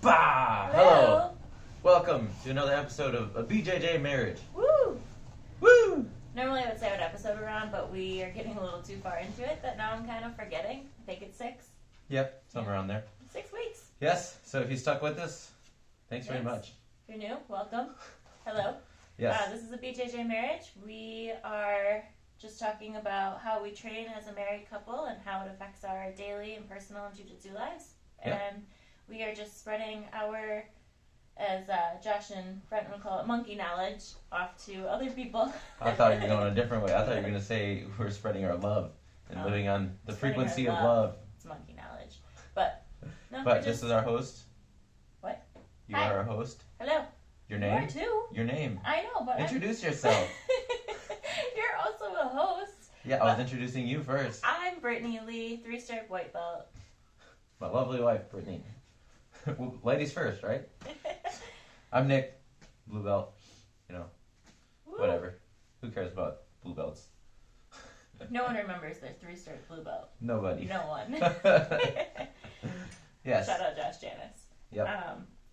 Bah! Hello! Welcome to another episode of a BJJ Marriage. Woo! Woo! Normally I would say what episode we're on, but we are getting a little too far into it that now I'm kind of forgetting. I think it's 6. Yep, somewhere around there. 6 weeks. Yes, so if you stuck with us, thanks very much. If you're new, welcome. Hello. Yes. This is a BJJ Marriage. We are just talking about how we train as a married couple and how it affects our daily and personal and jiu-jitsu lives. Yeah. And we are just spreading our, as Josh and Brent would call it, monkey knowledge off to other people. I thought you were going a different way. I thought you were going to say we're spreading our love and living on the frequency of love. It's monkey knowledge. But, no, But just as our host. What? You Hi. are our host. Hello. Your name? You are too. Your name. I know, but Introduce yourself. You're also a host. Yeah, I was introducing you first. I'm Brittany Lee, 3-stripe white belt. My lovely wife, Brittany. Well, ladies first, right? I'm Nick, blue belt. You know, Woo. whatever. Who cares about blue belts? No one remembers their 3-stripe blue belt. Nobody. No one. Yes. Shout out Josh Janice. Yep.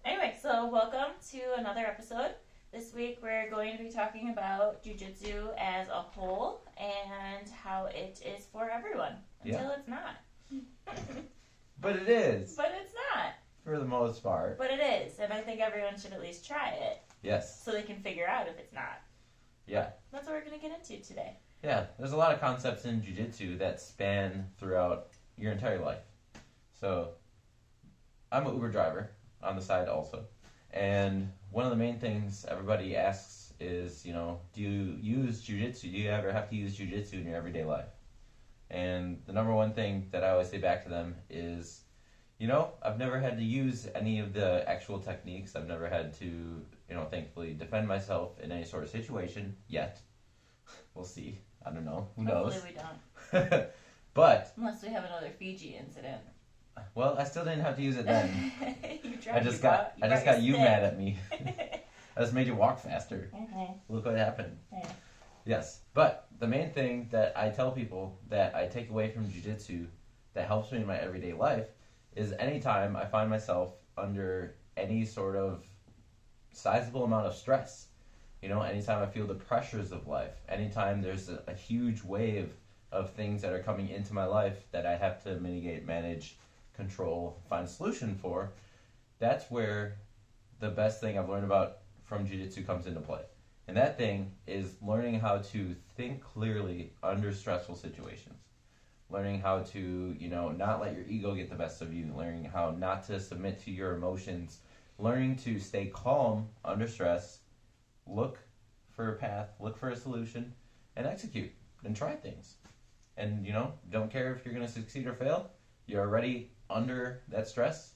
Anyway, so welcome to another episode. This week we're going to be talking about jiu-jitsu as a whole and how it is for everyone until it's not. But it is. But it's not. For the most part. But it is, and I think everyone should at least try it. Yes. So they can figure out if it's not. Yeah. That's what we're going to get into today. Yeah, there's a lot of concepts in jiu-jitsu that span throughout your entire life. So, I'm an Uber driver on the side also. And one of the main things everybody asks is, you know, do you use jiu-jitsu? Do you ever have to use jiu-jitsu in your everyday life? And the number one thing that I always say back to them is, you know, I've never had to use any of the actual techniques. I've never had to, you know, thankfully defend myself in any sort of situation yet. We'll see. I don't know. Who knows? Hopefully we don't. But unless we have another Fiji incident. Well, I still didn't have to use it then. I just got got you mad at me. I just made you walk faster. Okay. Look what happened. Yeah. Yes, but the main thing that I tell people that I take away from jiu-jitsu that helps me in my everyday life is anytime I find myself under any sort of sizable amount of stress, you know, anytime I feel the pressures of life, anytime there's a huge wave of things that are coming into my life that I have to mitigate, manage, control, find a solution for, that's where the best thing I've learned about from jiu-jitsu comes into play. And that thing is learning how to think clearly under stressful situations. Learning how to, you know, not let your ego get the best of you. Learning how not to submit to your emotions. Learning to stay calm under stress. Look for a path, look for a solution, and execute and try things. And, you know, don't care if you're going to succeed or fail. You're already under that stress.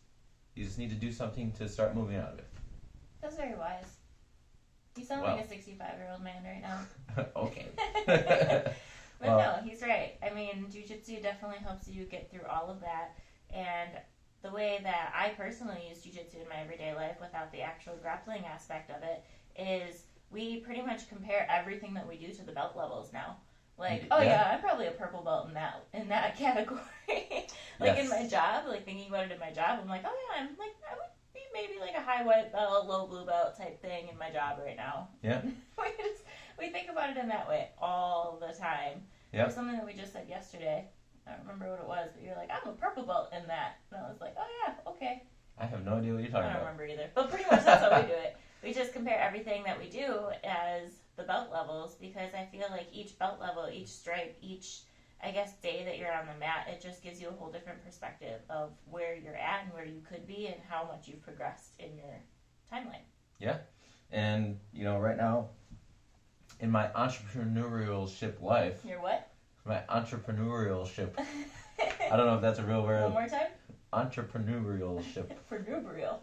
You just need to do something to start moving out of it. That's very wise. You sound like a 65-year-old man right now. Okay. But no, he's right. I mean, jiu-jitsu definitely helps you get through all of that. And the way that I personally use jiu-jitsu in my everyday life without the actual grappling aspect of it is we pretty much compare everything that we do to the belt levels now. Like, I'm probably a purple belt in that category. In my job, like thinking about it in my job, I'm like, I would be maybe like a high white belt, low blue belt type thing in my job right now. Yeah. we think about it in that way all the time. Yeah. There's something that we just said yesterday. I don't remember what it was, but you're like, I'm a purple belt in that. And I was like, oh yeah, okay. I have no idea what you're talking about. I don't remember either. But pretty much that's how we do it. We just compare everything that we do as the belt levels because I feel like each belt level, each stripe, each, I guess, day that you're on the mat, it just gives you a whole different perspective of where you're at and where you could be and how much you've progressed in your timeline. Yeah. And, you know, right now, in my entrepreneurship life... Your what? My entrepreneurship. I don't know if that's a real word. One more time? Entrepreneurship. Entrepreneurial.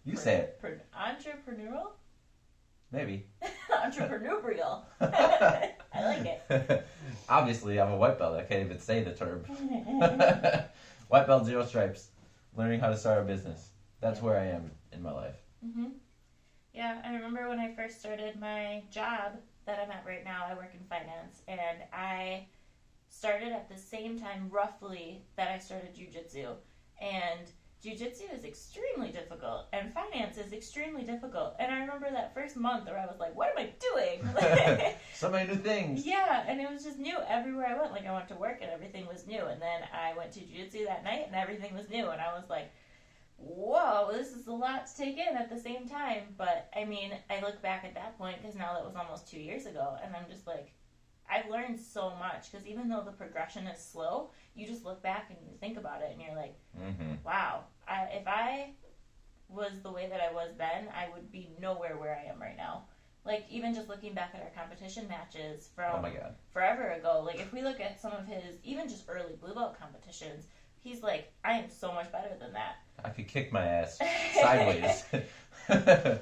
You say it. Entrepreneurial? Maybe. Entrepreneurial. I like it. Obviously, I'm a white belt. I can't even say the term. White belt, 0 stripes. Learning how to start a business. That's where I am in my life. Mm-hmm. Yeah, I remember when I first started my job that I'm at right now, I work in finance, and I started at the same time roughly that I started jiu-jitsu. And jiu-jitsu is extremely difficult and finance is extremely difficult. And I remember that first month where I was like, what am I doing? So many new things. Yeah, and it was just new everywhere I went. Like, I went to work and everything was new. And then I went to jiu-jitsu that night and everything was new. And I was like, whoa, this is a lot to take in at the same time. But, I mean, I look back at that point, because now that was almost 2 years ago, and I'm just like, I've learned so much, because even though the progression is slow, you just look back and you think about it, and you're like, wow, if I was the way that I was then, I would be nowhere where I am right now. Like, even just looking back at our competition matches from forever ago, like, if we look at some of his, even just early blue belt competitions, he's like, I am so much better than that. I could kick my ass sideways.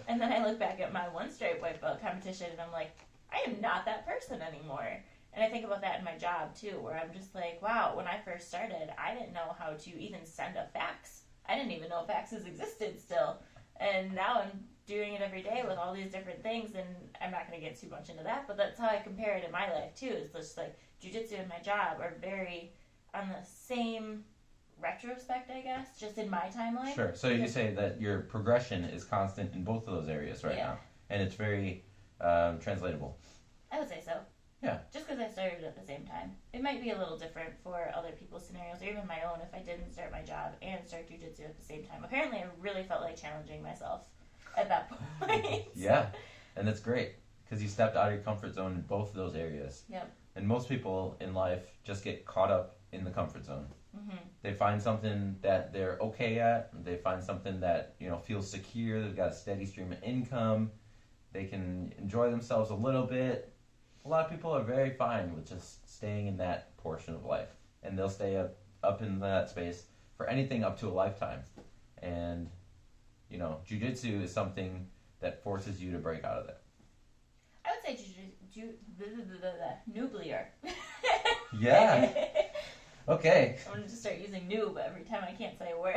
And then I look back at my one stripe white belt competition, and I'm like, I am not that person anymore. And I think about that in my job, too, where I'm just like, wow, when I first started, I didn't know how to even send a fax. I didn't even know faxes existed still. And now I'm doing it every day with all these different things, and I'm not going to get too much into that, but that's how I compare it in my life, too. It's just like jiu-jitsu and my job are very on the same retrospect, I guess, just in my timeline. Sure. So you say that your progression is constant in both of those areas now, and it's very translatable. I would say so. Yeah. Just because I started at the same time. It might be a little different for other people's scenarios, or even my own, if I didn't start my job and start jiu-jitsu at the same time. Apparently, I really felt like challenging myself at that point. Yeah, and that's great, because you stepped out of your comfort zone in both of those areas. Yep. And most people in life just get caught up in the comfort zone. They find something that they're okay at. They find something that, feels secure. They've got a steady stream of income. They can enjoy themselves a little bit. A lot of people are very fine with just staying in that portion of life, and they'll stay up in that space for anything up to a lifetime. And jiu-jitsu is something that forces you to break out of that. I would say nooblier. Yeah. Okay. I'm going to just start using noob every time I can't say a word.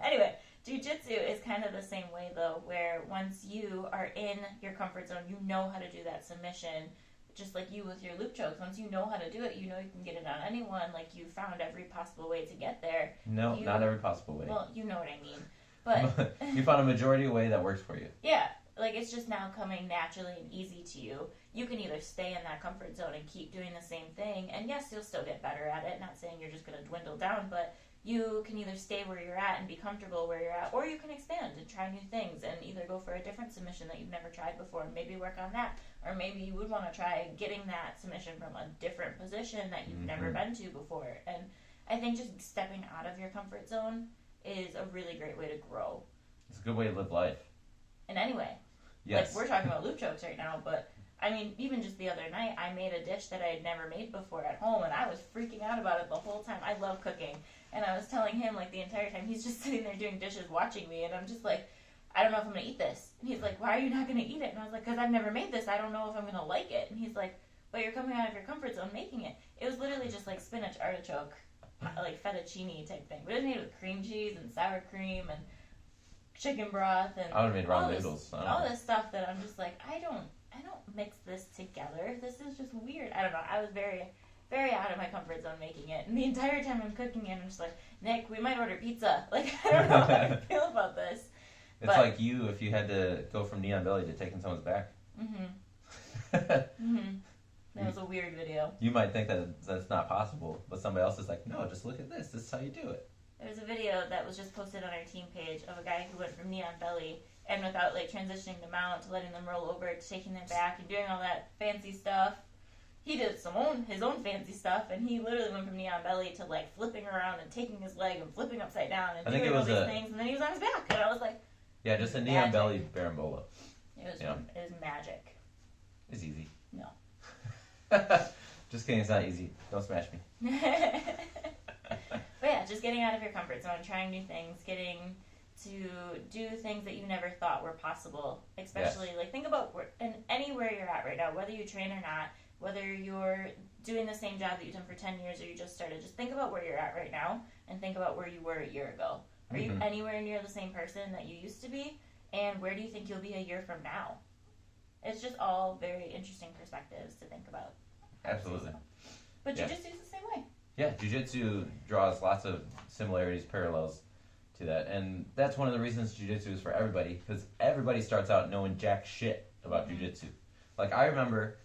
Anyway, jiu-jitsu is kind of the same way, though, where once you are in your comfort zone, you know how to do that submission, just like you with your loop chokes. Once you know how to do it, you know you can get it on anyone. Like, you found every possible way to get there. No, not every possible way. Well, you know what I mean. But you found a majority way that works for you. Yeah. Like, it's just now coming naturally and easy to you. You can either stay in that comfort zone and keep doing the same thing, and yes, you'll still get better at it. Not saying you're just going to dwindle down, but you can either stay where you're at and be comfortable where you're at, or you can expand and try new things and either go for a different submission that you've never tried before and maybe work on that. Or maybe you would want to try getting that submission from a different position that you've never been to before. And I think just stepping out of your comfort zone is a really great way to grow. It's a good way to live life. In any way. Yes. Like, we're talking about loop chokes right now, but I mean, even just the other night, I made a dish that I had never made before at home, and I was freaking out about it the whole time. I love cooking, and I was telling him, like, the entire time, he's just sitting there doing dishes watching me, and I'm just like, I don't know if I'm going to eat this. And he's like, why are you not going to eat it? And I was like, because I've never made this. I don't know if I'm going to like it. And he's like, but you're coming out of your comfort zone making it. It was literally just like spinach artichoke, like fettuccine type thing, but it was made with cream cheese and sour cream and chicken broth and I would have made raw noodles. All this stuff that I'm just like, I don't mix this together. This is just weird. I don't know. I was very, very out of my comfort zone making it. And the entire time I'm cooking it, I'm just like, Nick, we might order pizza. Like, I don't know how I feel about this. It's like you if you had to go from knee on belly to taking someone's back. That was a weird video. You might think that that's not possible, but somebody else is like, no, just look at this. This is how you do it. There's a video that was just posted on our team page of a guy who went from knee on belly and without like transitioning them out to letting them roll over to taking them back and doing all that fancy stuff. He did his own fancy stuff, and he literally went from knee on belly to like flipping around and taking his leg and flipping upside down and doing all these things, and then he was on his back, and I was like, yeah, just a knee on belly berimbolo. It was magic. It's easy. No. Just kidding, it's not easy. Don't smash me. But yeah, just getting out of your comfort zone, trying new things, getting to do things that you never thought were possible. Especially, like, think about anywhere you're at right now, whether you train or not, whether you're doing the same job that you've done for 10 years or you just started. Just think about where you're at right now and think about where you were a year ago. Are you anywhere near the same person that you used to be? And where do you think you'll be a year from now? It's just all very interesting perspectives to think about. Absolutely. But jiu-jitsu is the same way. Yeah, jiu-jitsu draws lots of similarities, parallels to that. And that's one of the reasons jiu-jitsu is for everybody, because everybody starts out knowing jack shit about jiu-jitsu. Like, I remember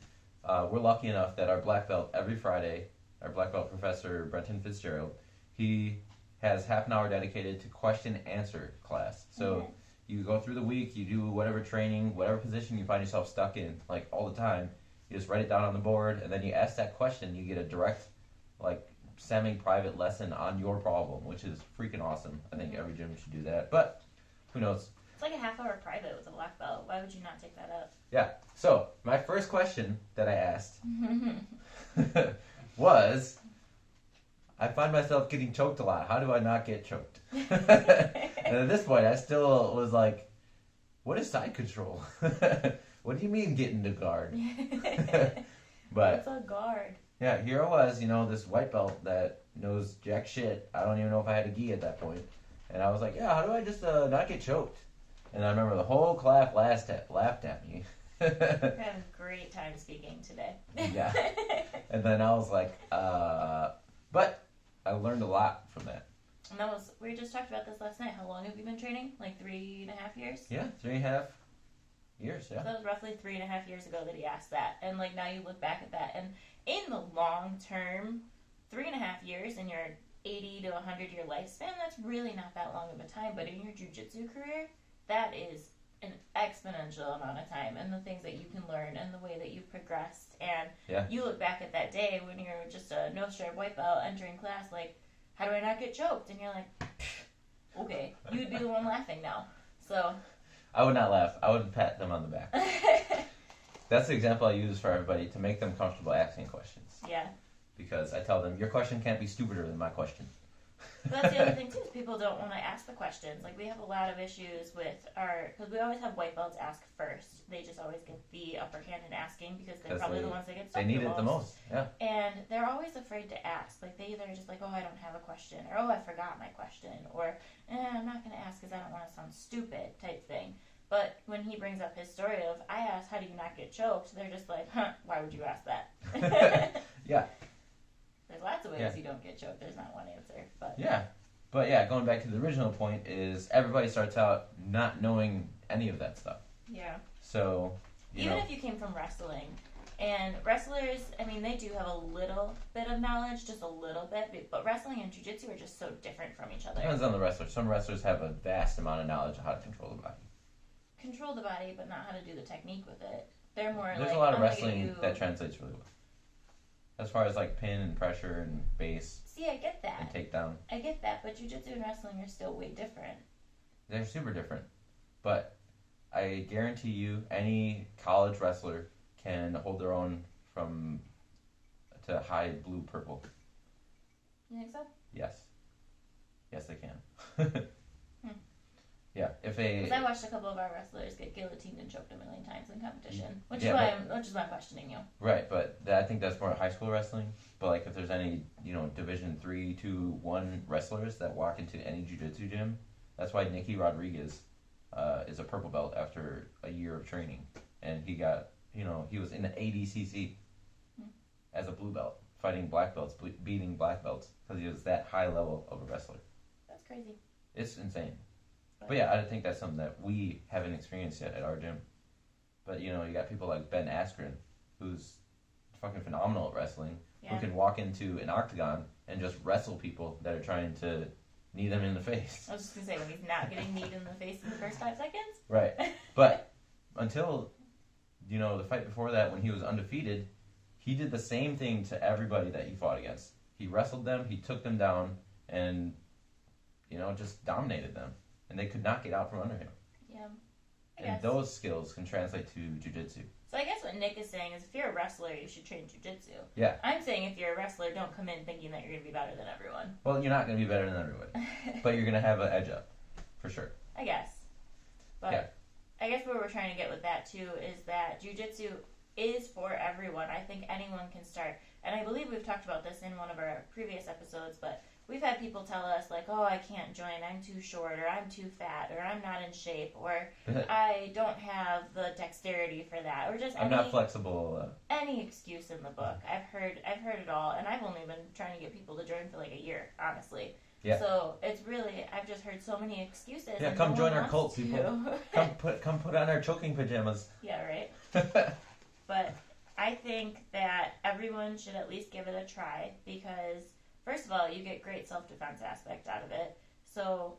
we're lucky enough that our black belt, every Friday, our black belt professor, Brenton Fitzgerald, he has half an hour dedicated to question-answer class. So you go through the week, you do whatever training, whatever position you find yourself stuck in, like, all the time. You just write it down on the board, and then you ask that question. You get a direct, like, semi-private lesson on your problem, which is freaking awesome. I think every gym should do that, but who knows? It's like a half-hour private with a black belt. Why would you not take that up? Yeah. So my first question that I asked was, I find myself getting choked a lot. How do I not get choked? And at this point, I still was like, what is side control? What do you mean get into guard? But it's a guard. Yeah, here I was, this white belt that knows jack shit. I don't even know if I had a gi at that point. And I was like, yeah, how do I just not get choked? And I remember the whole class laughed at me. I had a great time speaking today. Yeah. And then I was like, but I learned a lot from that. And we just talked about this last night. How long have you been training? Like 3.5 years? Yeah, 3.5 years, yeah. So that was roughly 3.5 years ago that he asked that. And like now you look back at that, and in the long term, 3.5 years in your 80 to 100-year lifespan, that's really not that long of a time. But in your jiu-jitsu career, that is an exponential amount of time, and the things that you can learn and the way that you've progressed. And you look back at that day when you're just a no-stripe white belt entering class, like, how do I not get choked? And you're like, okay, you would be the one laughing now. So I would not laugh. I would pat them on the back. That's the example I use for everybody to make them comfortable asking questions. Yeah. Because I tell them, your question can't be stupider than my question. But that's the other thing, too, is people don't want to ask the questions. Like, we have a lot of issues with because we always have white belts ask first. They just always get the upper hand in asking because they're probably the ones that get stuck They need it the most, yeah. And they're always afraid to ask. Like, they either just like, oh, I don't have a question, or oh, I forgot my question, or I'm not going to ask because I don't want to sound stupid type thing. But when he brings up his story of, I asked, how do you not get choked? They're just like, why would you ask that? Yeah. There's lots of ways you don't get choked. There's not one answer. But yeah, going back to the original point is everybody starts out not knowing any of that stuff. Yeah. So, even if you came from wrestling, and wrestlers, I mean, they do have a little bit of knowledge, just a little bit, but wrestling and jiu-jitsu are just so different from each other. Depends on the wrestler. Some wrestlers have a vast amount of knowledge of how to control the body. Control the body, but not how to do the technique with it. They're more There's like, a lot of wrestling that translates really well. As far as like pin and pressure and base. See, I get that. And takedown. I get that, but jiu-jitsu and wrestling are still way different. They're super different. But I guarantee you any college wrestler can hold their own to high blue purple. You think so? Yes. Yes, they can. Yeah, because I watched a couple of our wrestlers get guillotined and choked a million times in competition, which is why I'm questioning you. Right, but I think that's more high school wrestling. But like, if there's any Division 3, 2, 1 wrestlers that walk into any jiu-jitsu gym, that's why Nicky Rodriguez is a purple belt after a year of training, and he got he was in the ADCC as a blue belt, fighting black belts, beating black belts because he was that high level of a wrestler. That's crazy. It's insane. But yeah, I think that's something that we haven't experienced yet at our gym. But you got people like Ben Askren, who's fucking phenomenal at wrestling, who can walk into an octagon and just wrestle people that are trying to knee them in the face. I was just gonna say, when he's not getting kneed in the face in the first 5 seconds. Right. But until the fight before that, when he was undefeated, he did the same thing to everybody that he fought against. He wrestled them, he took them down, and just dominated them. And they could not get out from under him. Yeah. And those skills can translate to jiu-jitsu. So I guess what Nick is saying is, if you're a wrestler, you should train jiu-jitsu. Yeah. I'm saying if you're a wrestler, don't come in thinking that you're going to be better than everyone. Well, you're not going to be better than everybody. But you're going to have an edge up. For sure. I guess. But I guess what we're trying to get with that, too, is that jiu-jitsu is for everyone. I think anyone can start. And I believe we've talked about this in one of our previous episodes, but we've had people tell us, like, oh, I can't join, I'm too short, or I'm too fat, or I'm not in shape, or I don't have the dexterity for that, or just I'm not flexible. Any excuse in the book. I've heard it all, and I've only been trying to get people to join for like a year, honestly. Yeah. So it's really, I've just heard so many excuses. Yeah, come join our cult, people. come put on our choking pajamas. Yeah, right. But I think that everyone should at least give it a try because, first of all, you get great self-defense aspect out of it. So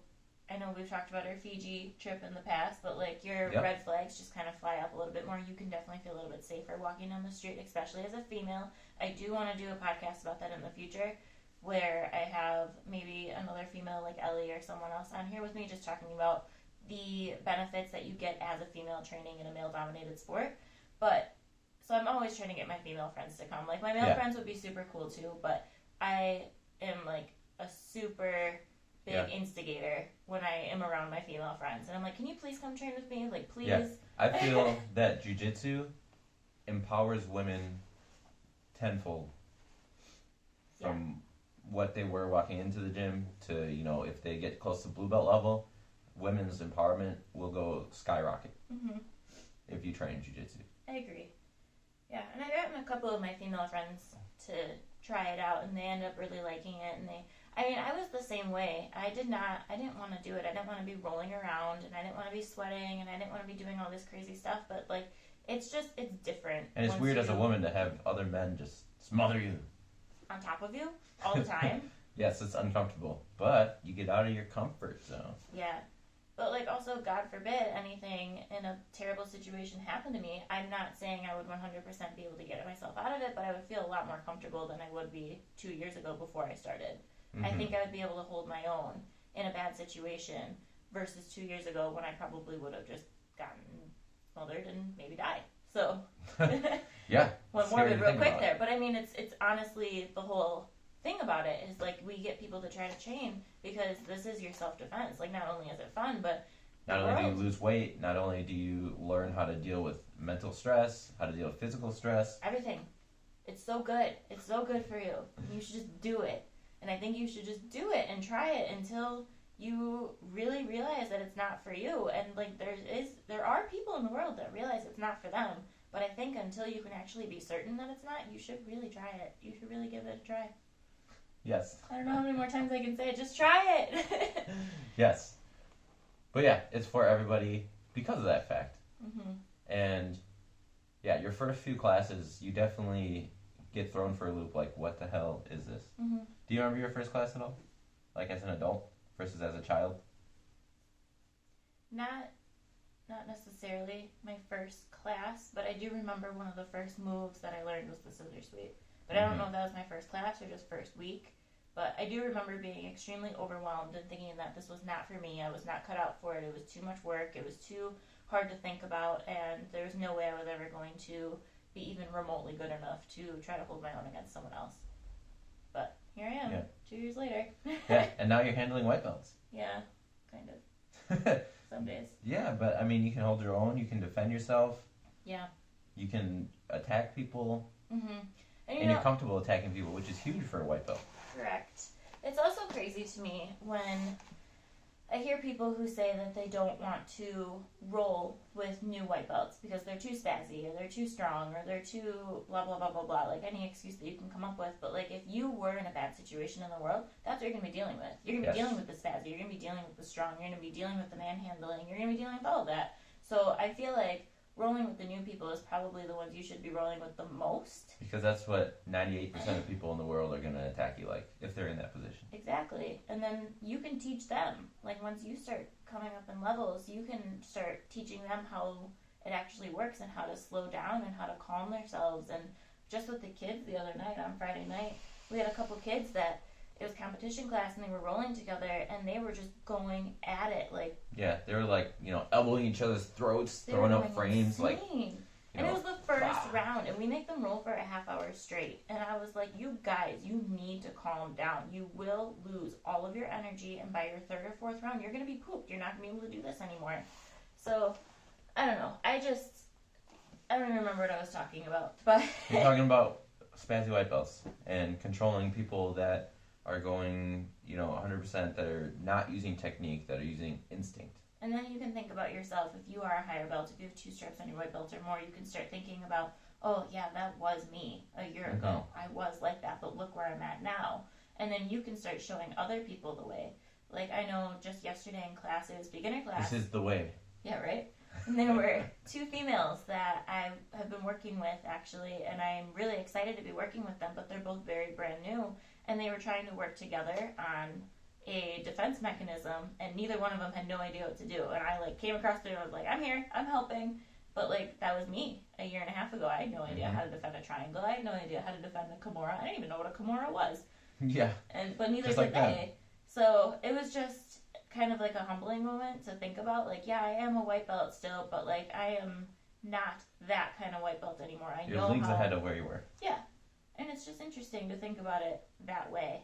I know we've talked about our Fiji trip in the past, but like your red flags just kind of fly up a little bit more. You can definitely feel a little bit safer walking down the street, especially as a female. I do want to do a podcast about that in the future, where I have maybe another female like Ellie or someone else on here with me just talking about the benefits that you get as a female training in a male-dominated sport. But, so I'm always trying to get my female friends to come. Like, my male friends would be super cool too, but I am like a super big instigator when I am around my female friends. And I'm like, can you please come train with me? Like, please. Yeah. I feel that jiu-jitsu empowers women tenfold from what they were walking into the gym to, you know, if they get close to blue belt level, women's empowerment will go skyrocket if you train jiu-jitsu. I agree. Yeah, and I've gotten a couple of my female friends to try it out, and they end up really liking it. And I was the same way. I didn't want to do it. I didn't want to be rolling around, and I didn't want to be sweating, and I didn't want to be doing all this crazy stuff. But like, it's different. And it's weird as a woman to have other men just smother you on top of you all the time. Yes, it's uncomfortable, but you get out of your comfort zone. Yeah. But, like, also, God forbid anything in a terrible situation happen to me. I'm not saying I would 100% be able to get myself out of it, but I would feel a lot more comfortable than I would be 2 years ago before I started. I think I would be able to hold my own in a bad situation versus 2 years ago when I probably would have just gotten smothered and maybe died. So, yeah. Went morbid real quick there. But, I mean, it's honestly the whole thing about it is, like, we get people to try to train because this is your self-defense. Like, not only is it fun, but not only do you lose weight, not only do you learn how to deal with mental stress, how to deal with physical stress. Everything. It's so good. It's so good for you. You should just do it. And I think you should just do it and try it until you really realize that it's not for you. And, like, there are people in the world that realize it's not for them. But I think until you can actually be certain that it's not, you should really try it. You should really give it a try. Yes. I don't know how many more times I can say it. Just try it. Yes. But yeah, it's for everybody because of that fact. And yeah, your first few classes, you definitely get thrown for a loop. Like, what the hell is this? Do you remember your first class at all? Like, as an adult versus as a child? Not necessarily my first class, but I do remember one of the first moves that I learned was the scissor sweep. But I don't know if that was my first class or just first week. But I do remember being extremely overwhelmed and thinking that this was not for me. I was not cut out for it. It was too much work. It was too hard to think about. And there was no way I was ever going to be even remotely good enough to try to hold my own against someone else. But here I am, 2 years later. Yeah, and now you're handling white belts. Yeah, kind of. Some days. Yeah, but I mean, you can hold your own. You can defend yourself. Yeah. You can attack people. And you're comfortable attacking people, which is huge for a white belt. Correct. It's also crazy to me when I hear people who say that they don't want to roll with new white belts because they're too spazzy or they're too strong or they're too blah, blah, blah, blah, blah. Like any excuse that you can come up with. But like if you were in a bad situation in the world, that's what you're going to be dealing with. You're going to be dealing with the spazzy. You're going to be dealing with the strong. You're going to be dealing with the manhandling. You're going to be dealing with all of that. So I feel like rolling with the new people is probably the ones you should be rolling with the most. Because that's what 98% of people in the world are going to attack you like, if they're in that position. Exactly. And then you can teach them. Like, once you start coming up in levels, you can start teaching them how it actually works and how to slow down and how to calm themselves. And just with the kids the other night, on Friday night, we had a couple kids that it was competition class and they were rolling together and they were just going at it like... Yeah, they were like, elbowing each other's throats, throwing up frames. Insane. Like, and it was the first round and we make them roll for a half hour straight. And I was like, you guys, you need to calm down. You will lose all of your energy and by your third or fourth round, you're going to be pooped. You're not going to be able to do this anymore. So, I don't know. I don't even remember what I was talking about. But you're talking about spazzy white belts and controlling people that are going, 100%, that are not using technique, that are using instinct. And then you can think about yourself. If you are a higher belt, if you have 2 stripes on your white belt or more, you can start thinking about, oh yeah, that was me a year ago. I was like that, but look where I'm at now. And then you can start showing other people the way. Like, I know just yesterday in class, it was beginner class. This is the way. Yeah, right? And there were 2 females that I have been working with, actually, and I'm really excited to be working with them, but they're both very brand new, and they were trying to work together on a defense mechanism, and neither one of them had no idea what to do. And I, came across there and I was like, I'm here, I'm helping. But, that was me a year and a half ago. I had no idea how to defend a triangle. I had no idea how to defend a Kimura. I didn't even know what a Kimura was. Yeah. But neither just did they. That. So it was just kind of a humbling moment to think about. Yeah, I am a white belt still, but I am not that kind of white belt anymore. You're leagues ahead of where you were. Yeah, and it's just interesting to think about it that way.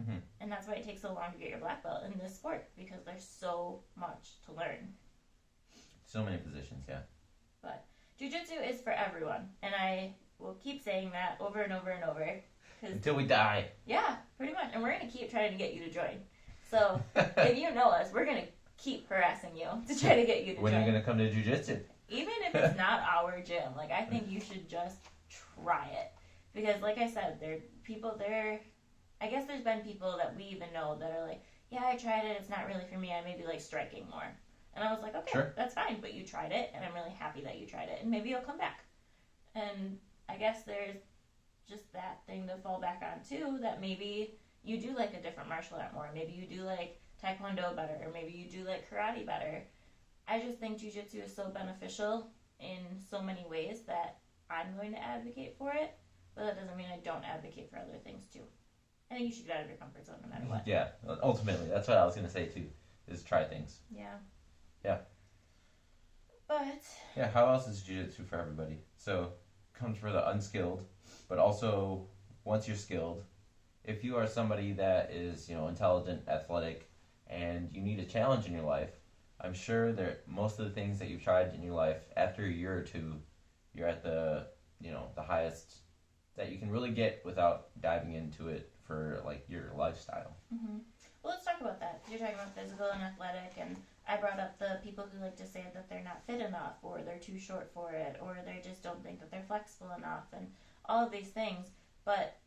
Mm-hmm. And that's why it takes so long to get your black belt in this sport, because there's so much to learn. So many positions, yeah. But jiu-jitsu is for everyone, and I will keep saying that over and over and over. Until we die. Yeah, pretty much. And we're going to keep trying to get you to join. So, if you know us, we're going to keep harassing you to try to get you to join. When are you going to come to jiu-jitsu? Even if it's not our gym, I think you should just try it. Because, like I said, I guess there's been people that we even know that are yeah, I tried it, it's not really for me, I maybe like striking more. And I was like, okay, sure, that's fine, but you tried it, and I'm really happy that you tried it, and maybe you'll come back. And I guess there's just that thing to fall back on, too, that maybe you do like a different martial art more. Maybe you do like Taekwondo better, or maybe you do like karate better. I just think jiu-jitsu is so beneficial in so many ways that I'm going to advocate for it, but that doesn't mean I don't advocate for other things, too. I think you should get out of your comfort zone no matter what. Yeah, ultimately, that's what I was going to say, too, is try things. Yeah. Yeah. But... yeah, how else is jiu-jitsu for everybody? So, comes for the unskilled, but also, once you're skilled, if you are somebody that is, intelligent, athletic, and you need a challenge in your life, I'm sure that most of the things that you've tried in your life, after a year or two, you're at the highest that you can really get without diving into it for, your lifestyle. Mm-hmm. Well, let's talk about that. You're talking about physical and athletic, and I brought up the people who like to say that they're not fit enough, or they're too short for it, or they just don't think that they're flexible enough, and all of these things. But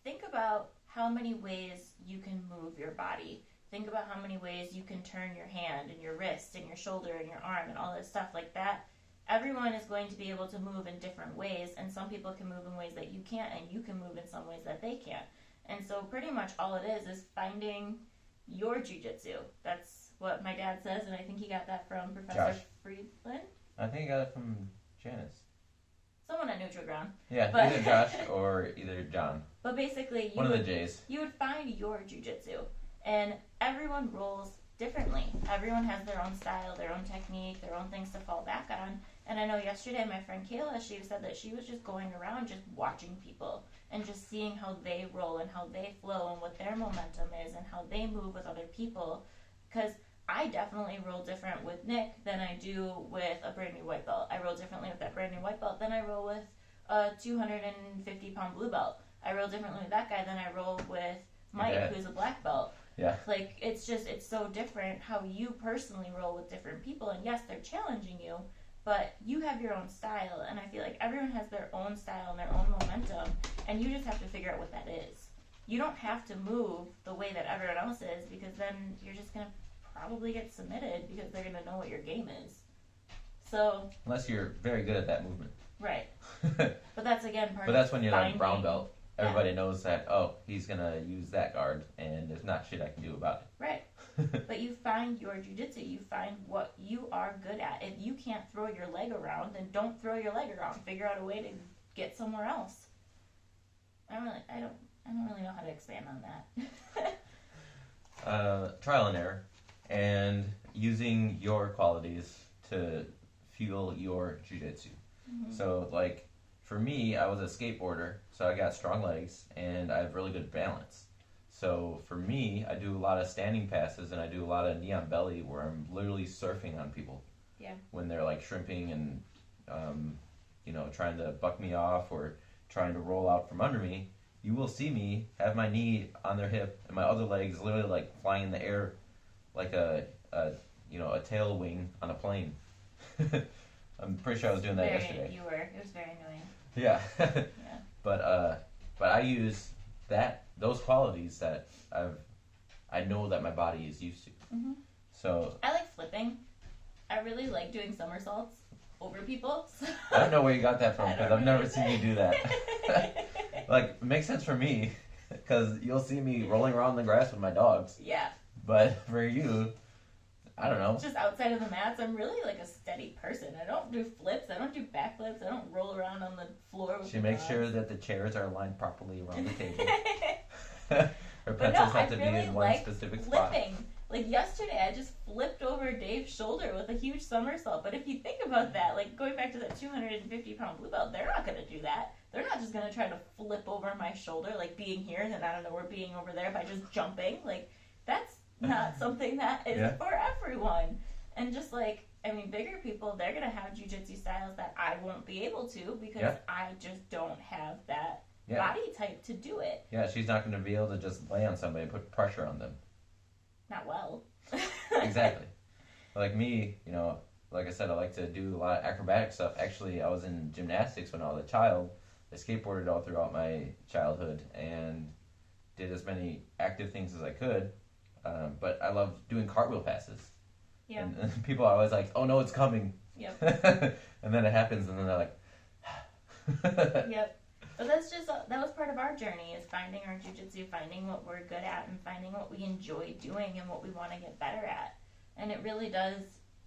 think about how many ways you can move your body. Think about how many ways you can turn your hand and your wrist and your shoulder and your arm and all this stuff like that. Everyone is going to be able to move in different ways, and some people can move in ways that you can't, and you can move in some ways that they can't. And so pretty much all it is finding your jiu-jitsu. That's what my dad says, and I think he got that from Professor Josh. Friedland. I think he got it from Janice. Someone at Neutral Ground. Yeah, but, either Josh or either John. But basically, one of the J's. You would find your jiu-jitsu, and everyone rolls differently. Everyone has their own style, their own technique, their own things to fall back on. And I know yesterday my friend Kayla, she said that she was just going around just watching people and just seeing how they roll and how they flow and what their momentum is and how they move with other people. Because I definitely roll different with Nick than I do with a brand new white belt. I roll differently with that brand new white belt than I roll with a 250-pound blue belt. I roll differently with that guy than I roll with Mike, who's a black belt. Yeah. It's so different how you personally roll with different people. And yes, they're challenging you, but you have your own style. And I feel like everyone has their own style and their own momentum, and you just have to figure out what that is. You don't have to move the way that everyone else is, because then you're just going to probably get submitted because they're going to know what your game is. So unless you're very good at that movement. Right. But that's again part of But that's when you're finding, like brown belt. Everybody knows that, he's going to use that guard, and there's not shit I can do about it. Right. But you find your jiu-jitsu. You find what you are good at. If you can't throw your leg around, then don't throw your leg around. Figure out a way to get somewhere else. I don't really know how to expand on that. Trial and error, and using your qualities to fuel your jiu-jitsu. Mm-hmm. So, for me, I was a skateboarder, so I got strong legs, and I have really good balance. So, for me, I do a lot of standing passes, and I do a lot of knee on belly, where I'm literally surfing on people. Yeah. When they're, shrimping and, trying to buck me off or trying to roll out from under me. you will see me have my knee on their hip and my other leg is literally like flying in the air like a tail wing on a plane. I'm pretty sure I was doing that yesterday. You were. It was very annoying. Yeah. Yeah. But I use those qualities that I know that my body is used to. Mm-hmm. So I like flipping. I really like doing somersaults over people. So. I don't know where you got that from because I've never seen you do that. Like, it makes sense for me because you'll see me rolling around in the grass with my dogs. Yeah. But for you, I don't know. Just outside of the mats, I'm really like a steady person. I don't do flips. I don't do backflips. I don't roll around on the floor with She makes sure that the chairs are aligned properly around the table. Her But pencils no, have to I really be in one like specific flipping. spot. Like yesterday, I just flipped over Dave's shoulder with a huge somersault. But if you think about that, like going back to that 250-pound blue belt, they're not going to do that. They're not just going to try to flip over my shoulder, like being here and then I don't know, we're being over there by just jumping. Like, that's not something that is for everyone. And just like, I mean, bigger people, they're going to have jiu-jitsu styles that I won't be able to because I just don't have that body type to do it. Yeah, she's not going to be able to just lay on somebody and put pressure on them. Not well. Exactly. Like me, like I said, I like to do a lot of acrobatic stuff. Actually, I was in gymnastics when I was a child. I skateboarded all throughout my childhood and did as many active things as I could. But I love doing cartwheel passes. Yeah. And people are always like, oh no, it's coming. Yep. And then it happens and then they're like, Yep. But that was part of our journey, is finding our jiu-jitsu, finding what we're good at, and finding what we enjoy doing and what we want to get better at. And it really does,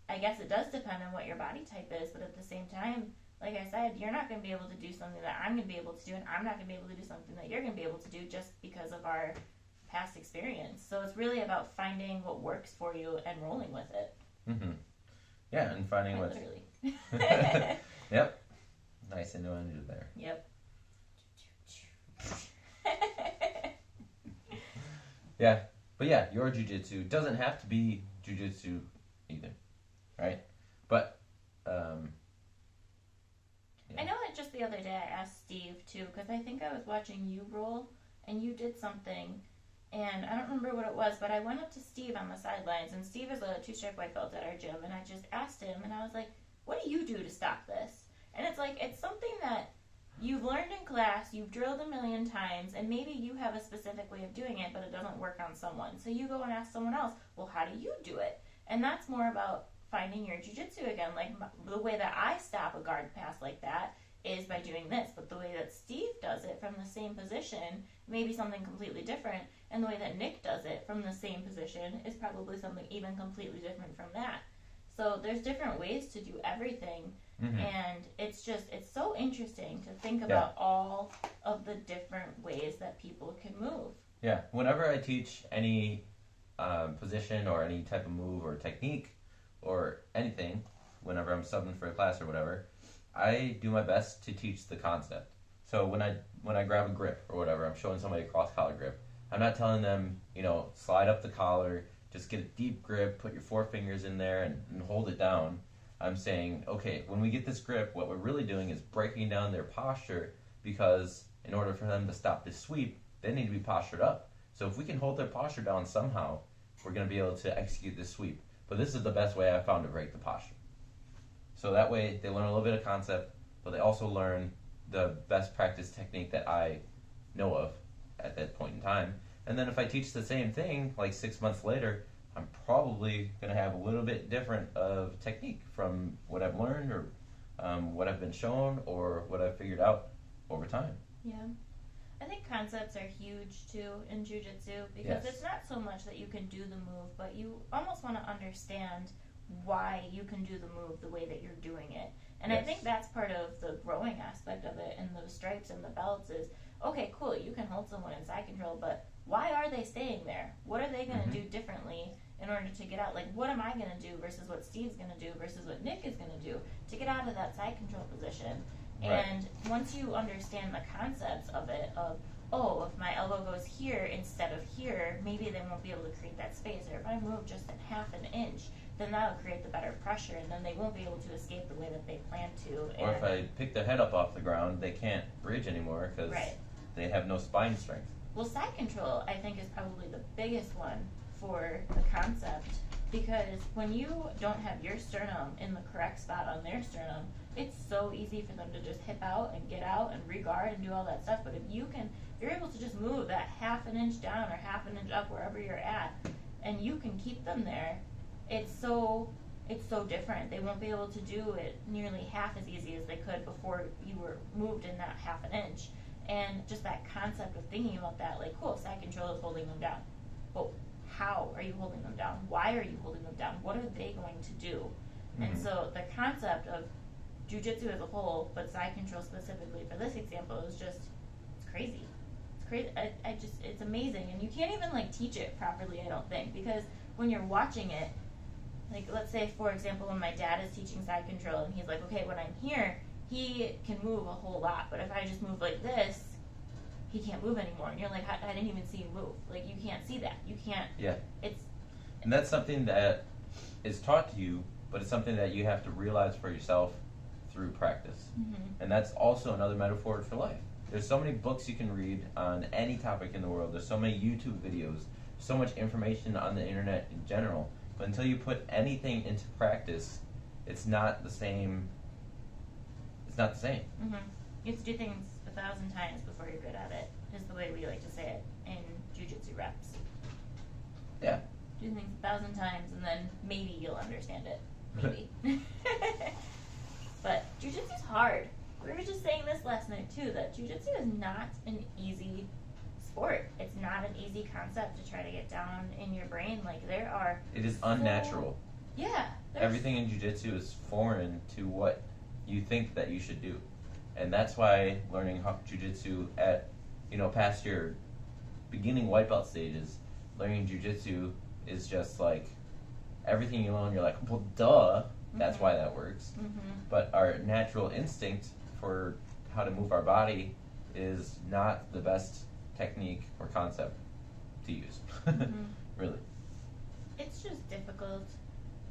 I guess it does depend on what your body type is, but at the same time, like I said, you're not going to be able to do something that I'm going to be able to do, and I'm not going to be able to do something that you're going to be able to do just because of our past experience. So it's really about finding what works for you and rolling with it. Mm-hmm. Yeah, and finding what... Literally. Yep. Nice innuendo there. Yep. Yeah, but yeah, your jiu-jitsu doesn't have to be jiu-jitsu either, right? But, I know that just the other day I asked Steve too, because I think I was watching you roll, and you did something, and I don't remember what it was, but I went up to Steve on the sidelines, and Steve is a 2-stripe white belt at our gym, and I just asked him, and I was like, what do you do to stop this? And it's like, it's something that you've learned in class, you've drilled a million times, and maybe you have a specific way of doing it, but it doesn't work on someone. So you go and ask someone else, well, how do you do it? And that's more about finding your jiu-jitsu again. Like, the way that I stop a guard pass like that is by doing this, but the way that Steve does it from the same position may be something completely different, and the way that Nick does it from the same position is probably something even completely different from that. So there's different ways to do everything. Mm-hmm. And it's so interesting to think about all of the different ways that people can move. Yeah, whenever I teach any position or any type of move or technique or anything, whenever I'm subbing for a class or whatever, I do my best to teach the concept. So when I grab a grip or whatever, I'm showing somebody a cross collar grip. I'm not telling them, slide up the collar, just get a deep grip, put your 4 fingers in there and hold it down. I'm saying, okay, when we get this grip, what we're really doing is breaking down their posture, because in order for them to stop this sweep, they need to be postured up. So if we can hold their posture down somehow, we're going to be able to execute this sweep. But this is the best way I found to break the posture. So that way they learn a little bit of concept, but they also learn the best practice technique that I know of at that point in time. And then if I teach the same thing, like 6 months later, I'm probably going to have a little bit different of technique from what I've learned or what I've been shown or what I've figured out over time. Yeah. I think concepts are huge too in jiu-jitsu, because it's not so much that you can do the move, but you almost want to understand why you can do the move the way that you're doing it. And I think that's part of the growing aspect of it, and the stripes and the belts is, okay, cool, you can hold someone in side control, but why are they staying there? What are they going to do differently in order to get out? Like, what am I going to do versus what Steve's going to do versus what Nick is going to do to get out of that side control position? Right. And once you understand the concepts of it, of, oh, if my elbow goes here instead of here, maybe they won't be able to create that space. Or if I move just in half an inch, then that'll create the better pressure, and then they won't be able to escape the way that they plan to. Or if I pick their head up off the ground, they can't bridge anymore because they have no spine strength. Well, side control, I think, is probably the biggest one for the concept, because when you don't have your sternum in the correct spot on their sternum, it's so easy for them to just hip out and get out and re-guard and do all that stuff. But if you're able to just move that half an inch down or half an inch up wherever you're at, and you can keep them there, it's so different. They won't be able to do it nearly half as easy as they could before you were moved in that half an inch. And just that concept of thinking about that, like, cool, side control is holding them down. But how are you holding them down? Why are you holding them down? What are they going to do? Mm-hmm. And so the concept of jiu-jitsu as a whole, but side control specifically for this example, is just, it's crazy. It's crazy. It's amazing. And you can't even, like, teach it properly, I don't think, because when you're watching it, like, let's say, for example, when my dad is teaching side control, and he's like, okay, when I'm here, he can move a whole lot, but if I just move like this, he can't move anymore. And you're like, I didn't even see you move. Like, you can't see that. You can't. Yeah. It's. And that's something that is taught to you, but it's something that you have to realize for yourself through practice. Mm-hmm. And that's also another metaphor for life. There's so many books you can read on any topic in the world. There's so many YouTube videos, so much information on the internet in general. But until you put anything into practice, it's not the same. It's not the same. Mm-hmm. You have to do things 1,000 times before you're good at it, is the way we like to say it in jiu-jitsu reps. Yeah. Do things 1,000 times, and then maybe you'll understand it. Maybe. But jiu-jitsu's hard. We were just saying this last night, too, that jiu-jitsu is not an easy sport. It's not an easy concept to try to get down in your brain. Like, there are... It is unnatural. Yeah. Everything in jiu-jitsu is foreign to what you think that you should do. And that's why learning jiu-jitsu at, past your beginning white belt stages, learning jiu-jitsu is just like everything you learn, you're like, well, duh, that's why that works. Mm-hmm. But our natural instinct for how to move our body is not the best technique or concept to use. Mm-hmm. Really. It's just difficult.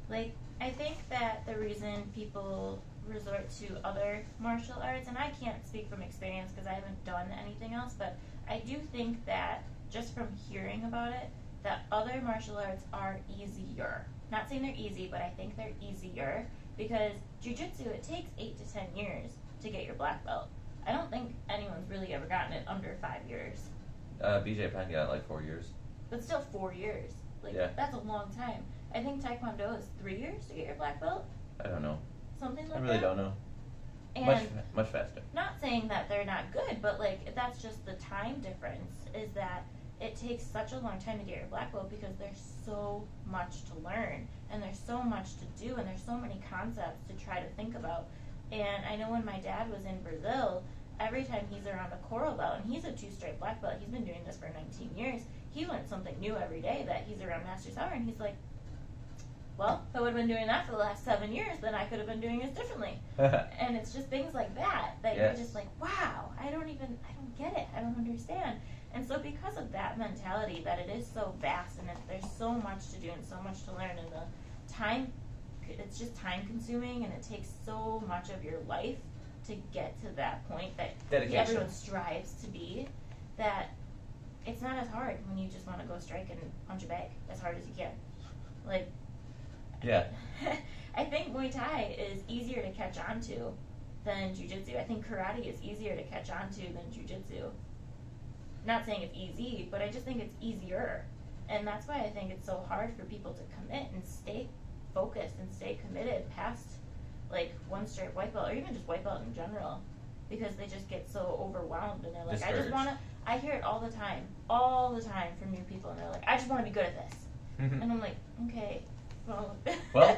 Like, I think that the reason people resort to other martial arts, and I can't speak from experience because I haven't done anything else, but I do think that just from hearing about it, that other martial arts are easier. Not saying they're easy, but I think they're easier because jiu-jitsu, it takes 8 to 10 years to get your black belt. I don't think anyone's really ever gotten it under 5 years. BJ Penn got like 4 years. But still 4 years. Like, yeah. That's a long time. I think Taekwondo is 3 years to get your black belt. I don't know. Something like that. I really don't know. And much faster. Not saying that they're not good, but like that's just the time difference, is that it takes such a long time to get your black belt because there's so much to learn and there's so much to do and there's so many concepts to try to think about. And I know when my dad was in Brazil, every time he's around a coral belt, and he's a 2-stripe black belt, he's been doing this for 19 years, he learned something new every day that he's around Master Hour, and he's like, well, if I would have been doing that for the last 7 years, then I could have been doing this differently. And it's just things like that yes. You're just like, wow, I don't get it. I don't understand. And so because of that mentality, that it is so vast and there's so much to do and so much to learn, and the time, it's just time consuming, and it takes so much of your life to get to that point that everyone strives to be, that it's not as hard when you just want to go strike and punch a bag as hard as you can. Like, yeah. I think Muay Thai is easier to catch on to than Jiu-Jitsu. I think Karate is easier to catch on to than Jiu-Jitsu. Not saying it's easy, but I just think it's easier. And that's why I think it's so hard for people to commit and stay focused and stay committed past like 1-stripe white belt, or even just white belt in general, because they just get so overwhelmed and they're like, I hear it all the time from new people, and they're like, I just want to be good at this. And I'm like, okay. Well,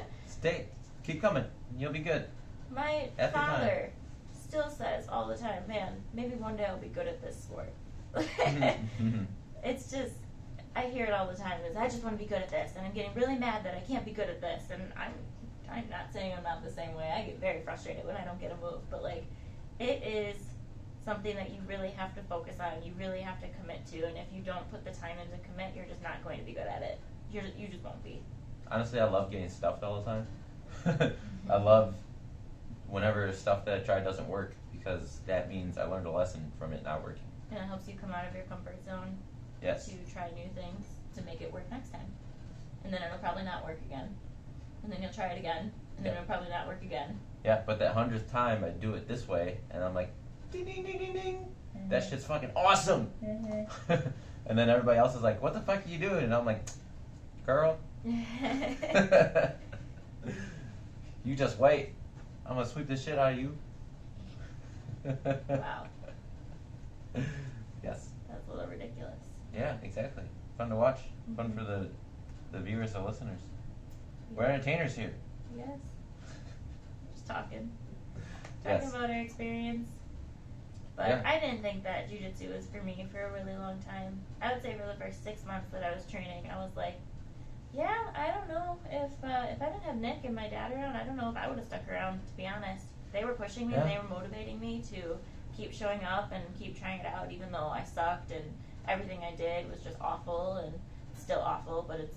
keep coming. You'll be good. My father still says all the time, man, maybe one day I'll be good at this sport. It's just, I hear it all the time, is I just want to be good at this, and I'm getting really mad that I can't be good at this, and I'm not saying I'm not the same way. I get very frustrated when I don't get a move, but like, it is something that you really have to focus on, you really have to commit to, and if you don't put the time in to commit, you're just not going to be good at it. You just won't be. Honestly, I love getting stuffed all the time. I love whenever stuff that I tried doesn't work, because that means I learned a lesson from it not working. And it helps you come out of your comfort zone Yes. to try new things to make it work next time. And then it'll probably not work again. And then you'll try it again. And then it'll probably not work again. Yeah, but that 100th time I do it this way, and I'm like, ding, ding, ding, ding, ding. Mm-hmm. That shit's fucking awesome. Mm-hmm. And then everybody else is like, what the fuck are you doing? And I'm like, girl. You just wait. I'm going to sweep this shit out of you. Wow. Yes. That's a little ridiculous. Yeah, exactly. Fun to watch. Fun for the viewers and listeners. We're entertainers here. Yes. Just talking Yes. about our experience. But Yeah. I didn't think that jiu-jitsu was for me for a really long time. I would say for the first 6 months that I was training, I was like, yeah, I don't know if I didn't have Nick and my dad around, I don't know if I would have stuck around, to be honest. They were pushing me and they were motivating me to keep showing up and keep trying it out, even though I sucked and everything I did was just awful, and it's still awful, but it's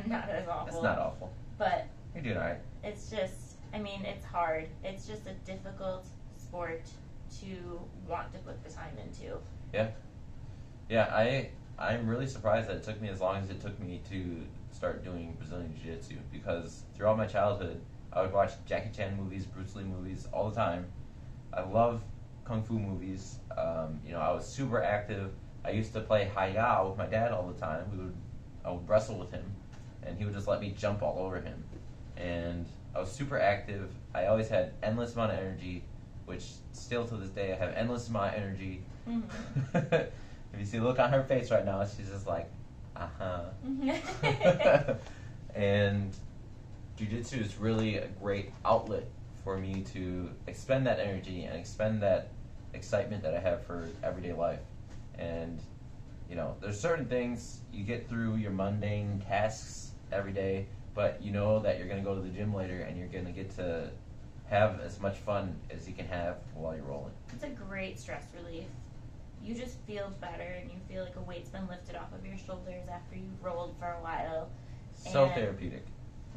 not as awful. It's not awful. But you're doing alright. it's just, I mean, it's hard. It's just a difficult sport to want to put the time into. Yeah. Yeah, I'm really surprised that it took me as long as it took me to start doing Brazilian Jiu Jitsu, because throughout my childhood, I would watch Jackie Chan movies, Bruce Lee movies all the time. I love Kung Fu movies. I was super active. I used to play Hi-Ya with my dad all the time. I would wrestle with him, and he would just let me jump all over him. And I was super active. I always had endless amount of energy, which still to this day I have endless amount of energy. Mm-hmm. If you see the look on her face right now, she's just like, uh-huh. And jiu-jitsu is really a great outlet for me to expend that energy and expend that excitement that I have for everyday life. And, there's certain things you get through your mundane tasks every day, but you know that you're going to go to the gym later and you're going to get to have as much fun as you can have while you're rolling. It's a great stress relief. You just feel better and you feel like a weight's been lifted off of your shoulders after you've rolled for a while. So And therapeutic.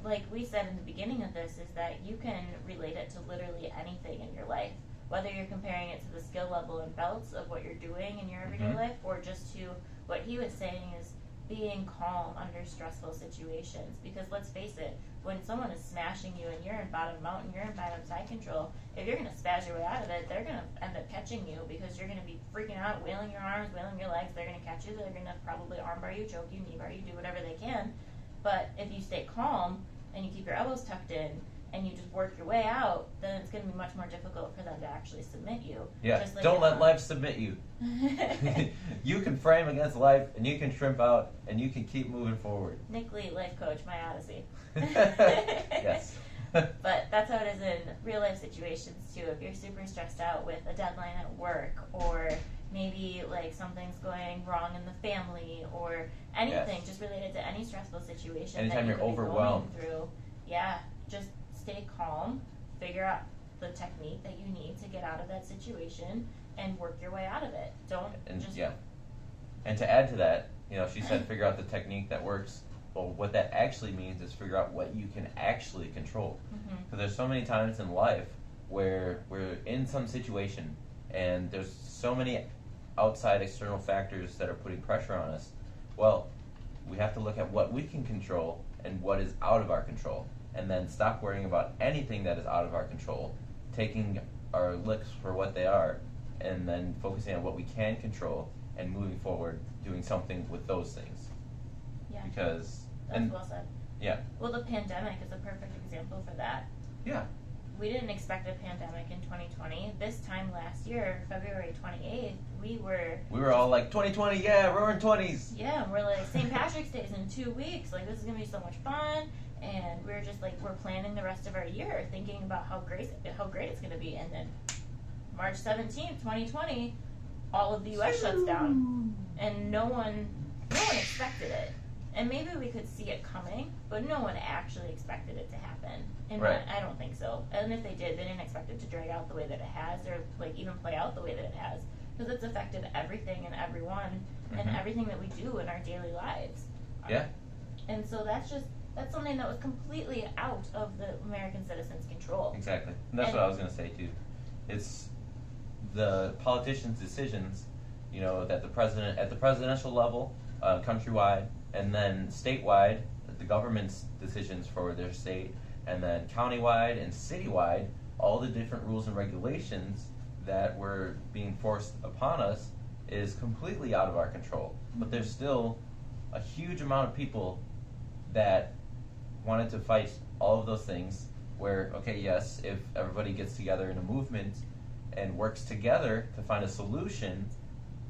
like we said in the beginning of this, is that you can relate it to literally anything in your life. Whether you're comparing it to the skill level and belts of what you're doing in your everyday life, or just to what he was saying is being calm under stressful situations. Because let's face it, when someone is smashing you and you're in bottom mountain, you're in bottom side control, if you're going to spaz your way out of it, they're going to end up catching you, because you're going to be freaking out, wailing your arms, wailing your legs. They're going to catch you. They're going to probably armbar you, choke you, knee bar you, do whatever they can. But if you stay calm and you keep your elbows tucked in and you just work your way out, then it's going to be much more difficult for them to actually submit you. Yeah, Just like don't let life submit you. You can frame against life, and you can shrimp out, and you can keep moving forward. Nick Lee, life coach, my odyssey. Yes. But that's how it is in real life situations too. If you're super stressed out with a deadline at work, or maybe like something's going wrong in the family, or anything just related to any stressful situation. Anytime that you're could be going overwhelmed. through, just stay calm, figure out the technique that you need to get out of that situation, and work your way out of it. Don't just And to add to that, she said figure out the technique that works. Well, what that actually means is figure out what you can actually control. Because there's so many times in life where we're in some situation and there's so many outside external factors that are putting pressure on us. Well, we have to look at what we can control and what is out of our control, and then stop worrying about anything that is out of our control, taking our licks for what they are, and then focusing on what we can control and moving forward, doing something with those things. Yeah. Because That's well said. Yeah. Well, the pandemic is a perfect example for that. Yeah. We didn't expect a pandemic in 2020. This time last year, February 28th, we were all like, 2020, yeah, roaring 20s. Yeah, we're like, St. Patrick's Day is in 2 weeks. Like, this is going to be so much fun. And we're just like, we're planning the rest of our year, thinking about how great it's going to be. And then March 17th, 2020, all of the U.S. shuts down. And no one expected it. And maybe we could see it coming, but no one actually expected it to happen. And Right. I don't think so. And if they did, they didn't expect it to drag out the way that it has, or like even play out the way that it has, because it's affected everything and everyone and everything that we do in our daily lives. Yeah. And so that's something that was completely out of the American citizens' control. Exactly. And that's what I was going to say, too. It's the politicians' decisions you know, that the president, at the presidential level, countrywide, and then statewide, the government's decisions for their state, and then countywide and citywide, all the different rules and regulations that were being forced upon us is completely out of our control. But there's still a huge amount of people that wanted to fight all of those things where, okay, yes, if everybody gets together in a movement and works together to find a solution,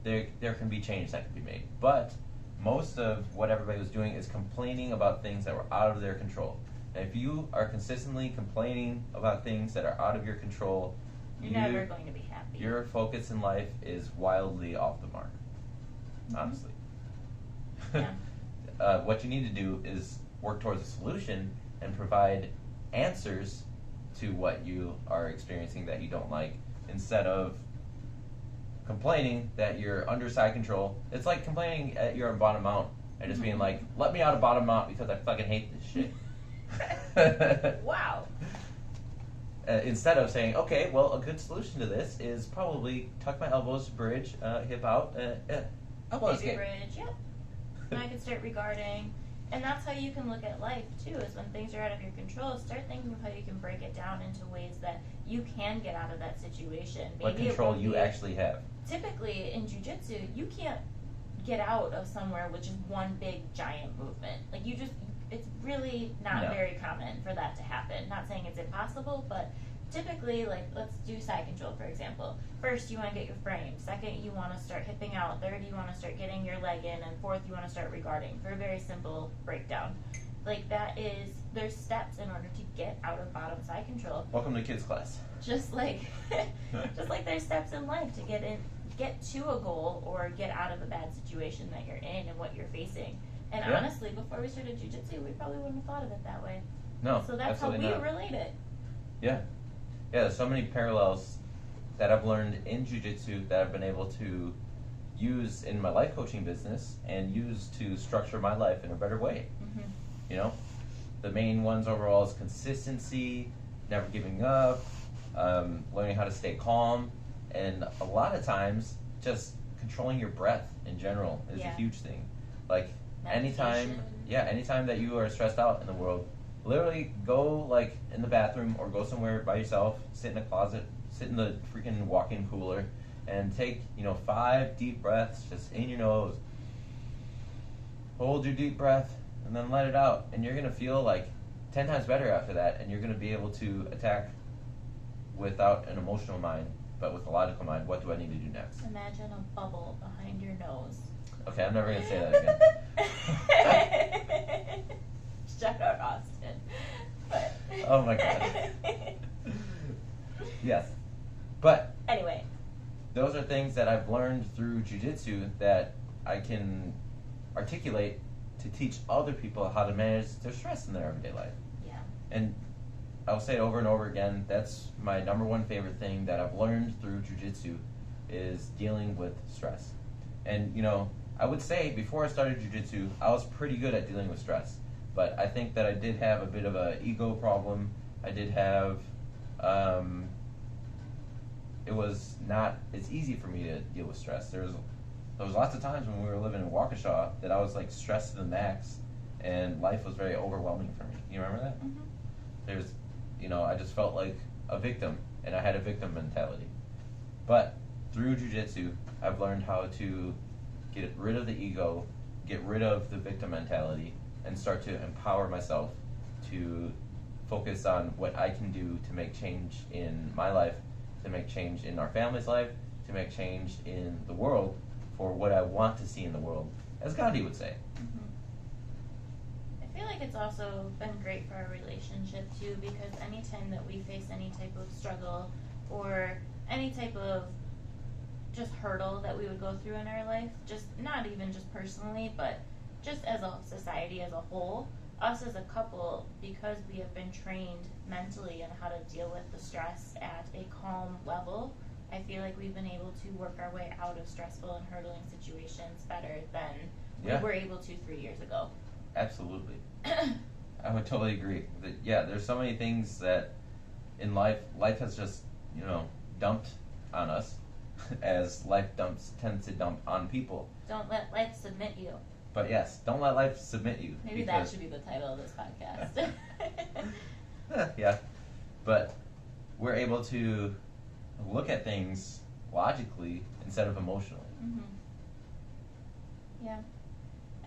there can be change that can be made. But most of what everybody was doing is complaining about things that were out of their control. And if you are consistently complaining about things that are out of your control, you're never going to be happy. Your focus in life is wildly off the mark, honestly. Yeah. What you need to do is work towards a solution and provide answers to what you are experiencing that you don't like, instead of complaining that you're under side control. It's like complaining at you're on bottom out and just being like, let me out of bottom out because I fucking hate this shit. Wow. Instead of saying, okay, well, a good solution to this is probably tuck my elbows, bridge, hip out, elbow escape. Bridge, yep. And I can start regarding. And that's how you can look at life, too, is when things are out of your control, start thinking of how you can break it down into ways that you can get out of that situation. What control you actually have. Typically, in jiu-jitsu, you can't get out of somewhere with just one big, giant movement. Like, it's really not very common for that to happen. Not saying it's impossible, but typically, like, let's do side control, for example. First, you want to get your frame. Second, you want to start hipping out. Third, you want to start getting your leg in. And fourth, you want to start regarding, for a very simple breakdown. Like, there's steps in order to get out of bottom side control. Welcome to kids class. Just like there's steps in life to get to a goal or get out of a bad situation that you're in and what you're facing. And honestly, before we started jiu-jitsu, we probably wouldn't have thought of it that way. No, so that's how we relate it. Yeah. Yeah, there's so many parallels that I've learned in jiu-jitsu that I've been able to use in my life coaching business and use to structure my life in a better way. Mm-hmm. You know, the main ones overall is consistency, never giving up, learning how to stay calm, and a lot of times just controlling your breath in general is a huge thing. Like anytime that you are stressed out in the world, literally go like in the bathroom or go somewhere by yourself, sit in a closet, sit in the freaking walk-in cooler, and take 5 deep breaths just in your nose. Hold your deep breath and then let it out, and you're gonna feel like 10 times better after that, and you're gonna be able to attack without an emotional mind, but with a logical mind. What do I need to do next? Imagine a bubble behind your nose. Okay, I'm never gonna say that again. Shout out Austin. But oh my god. Yes. But anyway, those are things that I've learned through jiu-jitsu that I can articulate to teach other people how to manage their stress in their everyday life. Yeah. And I'll say it over and over again, that's my number one favorite thing that I've learned through jiu-jitsu is dealing with stress. And I would say before I started jiu-jitsu, I was pretty good at dealing with stress. But I think that I did have a bit of an ego problem. I did have, it's easy for me to deal with stress. There was lots of times when we were living in Waukesha that I was like stressed to the max and life was very overwhelming for me. You remember that? Mm-hmm. There's, I just felt like a victim and I had a victim mentality. But through jiu-jitsu, I've learned how to get rid of the ego, get rid of the victim mentality, and start to empower myself to focus on what I can do to make change in my life, to make change in our family's life, to make change in the world for what I want to see in the world, as Gandhi would say. Mm-hmm. I feel like it's also been great for our relationship too, because anytime that we face any type of struggle or any type of just hurdle that we would go through in our life, just not even just personally, but just as a society as a whole, us as a couple, because we have been trained mentally on how to deal with the stress at a calm level, I feel like we've been able to work our way out of stressful and hurdling situations better than we were able to 3 years ago. Absolutely. I would totally agree. There's so many things that in life has just, dumped on us. as life tends to dump on people. Don't let life submit you. But yes, don't let life submit you. Maybe that should be the title of this podcast. Yeah, but we're able to look at things logically instead of emotionally. Mm-hmm. Yeah,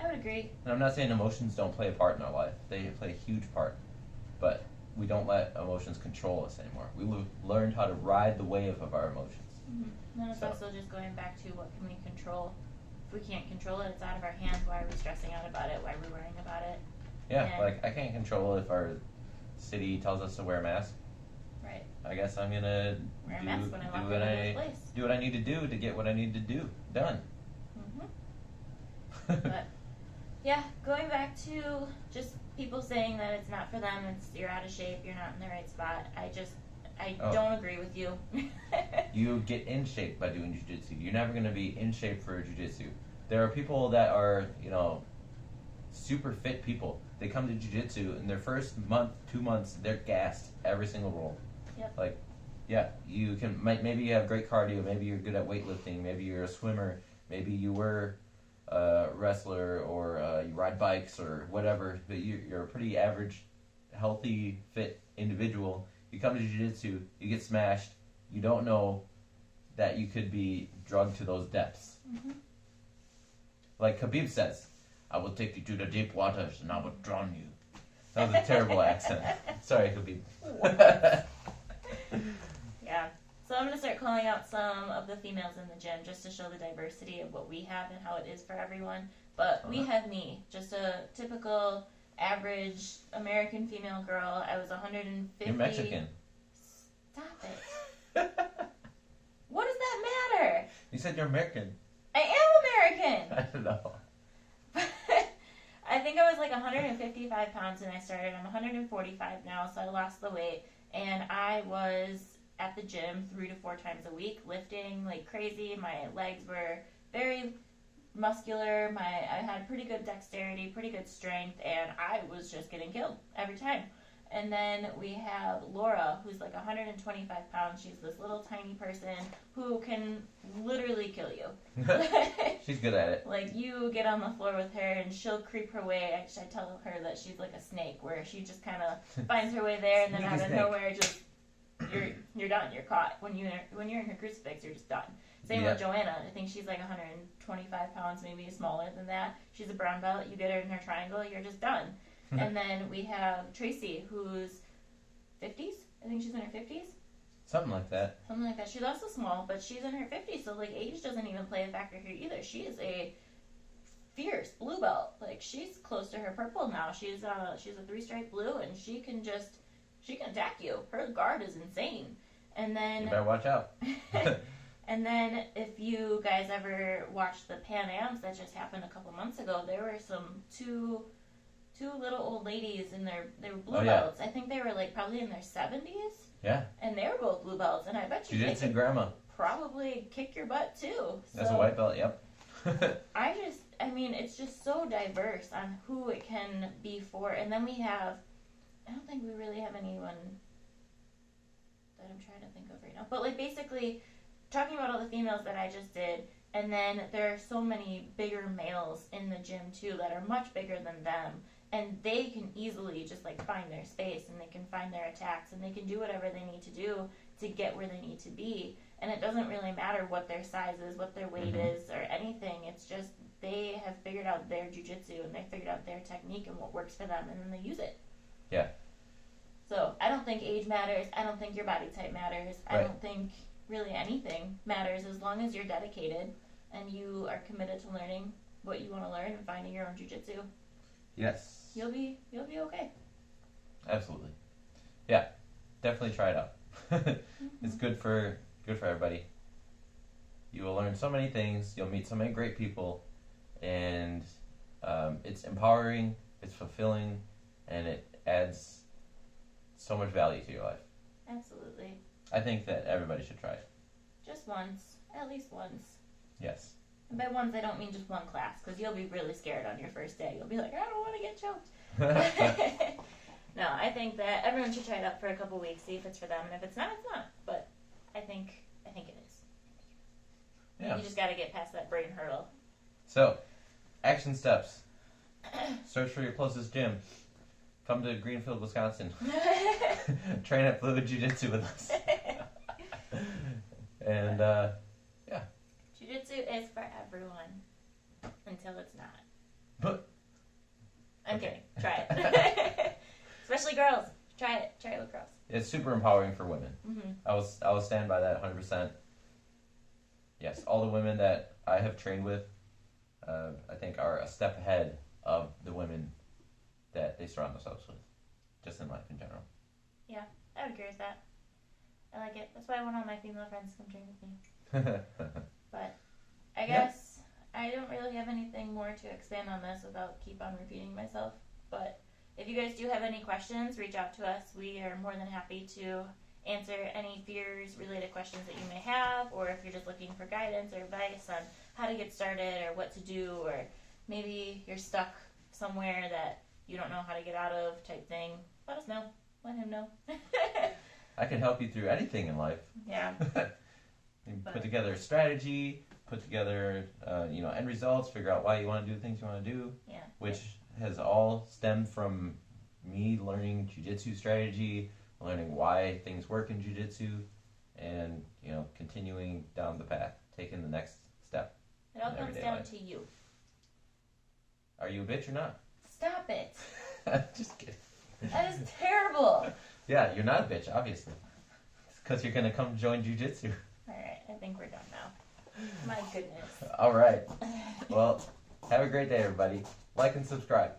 I would agree. And I'm not saying emotions don't play a part in our life. They play a huge part. But we don't let emotions control us anymore. We learned how to ride the wave of our emotions. Mm-hmm. And it's also just going back to what can we control. If we can't control it, it's out of our hands. Why are we stressing out about it? Why are we worrying about it? Yeah, like I can't control if our city tells us to wear a mask. Right. I guess I'm gonna wear a mask when I walk into this place. Do what I need to do to get what I need to do done. But yeah, going back to just people saying that it's not for them, it's you're out of shape, you're not in the right spot. I don't agree with you. You get in shape by doing jiu-jitsu. You're never going to be in shape for jiu-jitsu. There are people that are, super fit people. They come to jiu-jitsu in their first month, 2 months, they're gassed every single roll. Yep. Like, yeah, you can, maybe you have great cardio, maybe you're good at weightlifting, maybe you're a swimmer, maybe you were a wrestler, or you ride bikes or whatever, but you're a pretty average, healthy, fit individual. You come to jiu-jitsu, you get smashed, you don't know that you could be drugged to those depths. Mm-hmm. Like Khabib says, I will take you to the deep waters and I will drown you. That was a terrible accent. Sorry, Khabib. Yeah. So I'm going to start calling out some of the females in the gym just to show the diversity of what we have and how it is for everyone. But we have me, just a typical average American female girl. I was 150. You're Mexican. Stop it. What does that matter? You said you're American. I am American. I don't know. I think I was like 155 pounds when I started. I'm 145 now, so I lost the weight. And I was at the gym 3 to 4 times a week, lifting like crazy. My legs were very muscular. I had pretty good dexterity, pretty good strength, and I was just getting killed every time. And then we have Laura, who's like 125 pounds. She's this little tiny person who can literally kill you. She's good at it. Like, you get on the floor with her and she'll creep her way. I tell her that she's like a snake, where she just kind of finds her way there, and then out of nowhere, just you're done. You're caught. When you're in her crucifix, you're just done. Same with Joanna. I think she's like 125 pounds, maybe smaller than that. She's a brown belt. You get her in her triangle, you're just done. And then we have Tracy, who's 50s. I think she's in her 50s. Something like that. Something like that. She's also small, but she's in her 50s, so like age doesn't even play a factor here either. She is a fierce blue belt. Like, she's close to her purple now. She's a 3-stripe blue, and she can attack you. Her guard is insane. And then you better watch out. And then if you guys ever watched the Pan Ams that just happened a couple months ago, there were two little old ladies, and they were blue belts. I think they were like probably in their 70s. Yeah. And they were both blue belts, and I bet you they could grandma probably kick your butt too. As a white belt, yep. I mean, it's just so diverse on who it can be for. And then we have, I don't think we really have anyone that I'm trying to think of right now. But like, basically, talking about all the females that I just did, and then there are so many bigger males in the gym too that are much bigger than them. And they can easily just like find their space, and they can find their attacks, and they can do whatever they need to do to get where they need to be. And it doesn't really matter what their size is, what their weight is, or anything. It's just they have figured out their jiu-jitsu, and they figured out their technique and what works for them, and then they use it. Yeah. So I don't think age matters. I don't think your body type matters. Right. I don't think really anything matters, as long as you're dedicated and you are committed to learning what you want to learn and finding your own jiu-jitsu. Yes. You'll be okay. Absolutely. Yeah. Definitely try it out. It's good for everybody. You will learn so many things. You'll meet so many great people, and it's empowering. It's fulfilling, and it adds so much value to your life. Absolutely. I think that everybody should try it. Just once. At least once. Yes. And by once, I don't mean just one class, because you'll be really scared on your first day. You'll be like, I don't want to get choked. No, I think that everyone should try it out for a couple weeks, see if it's for them, and if it's not, it's not. But I think it is. Yeah. You just got to get past that brain hurdle. So, action steps. Search for your closest gym. Come to Greenfield, Wisconsin. Train at Fluid Jiu-Jitsu with us. And, yeah. Jiu-Jitsu is for everyone. Until it's not. But, I'm kidding. Try it. Especially girls. Try it. Try it with girls. it's super empowering for women. Mm-hmm. I will stand by that 100%. Yes, all the women that I have trained with, I think are a step ahead of the women that they surround themselves with, just in life in general. Yeah, I would agree with that. I like it. That's why I want all my female friends to come train with me. But I guess I don't really have anything more to expand on this without keep on repeating myself. But if you guys do have any questions, reach out to us. We are more than happy to answer any fears related questions that you may have, or if you're just looking for guidance or advice on how to get started or what to do, or maybe you're stuck somewhere that you don't know how to get out of type thing, let us know. Let him know. I can help you through anything in life. Yeah. Put together a strategy, put together end results, figure out why you want to do the things you want to do. Yeah. Which has all stemmed from me learning jiu-jitsu strategy, learning why things work in jiu-jitsu, and continuing down the path, taking the next step. It all comes down to you. Are you a bitch or not? Stop it. Just kidding. That is terrible. Yeah, you're not a bitch, obviously. It's because you're going to come join jiu-jitsu. All right, I think we're done now. My goodness. All right. Well, have a great day, everybody. Like and subscribe.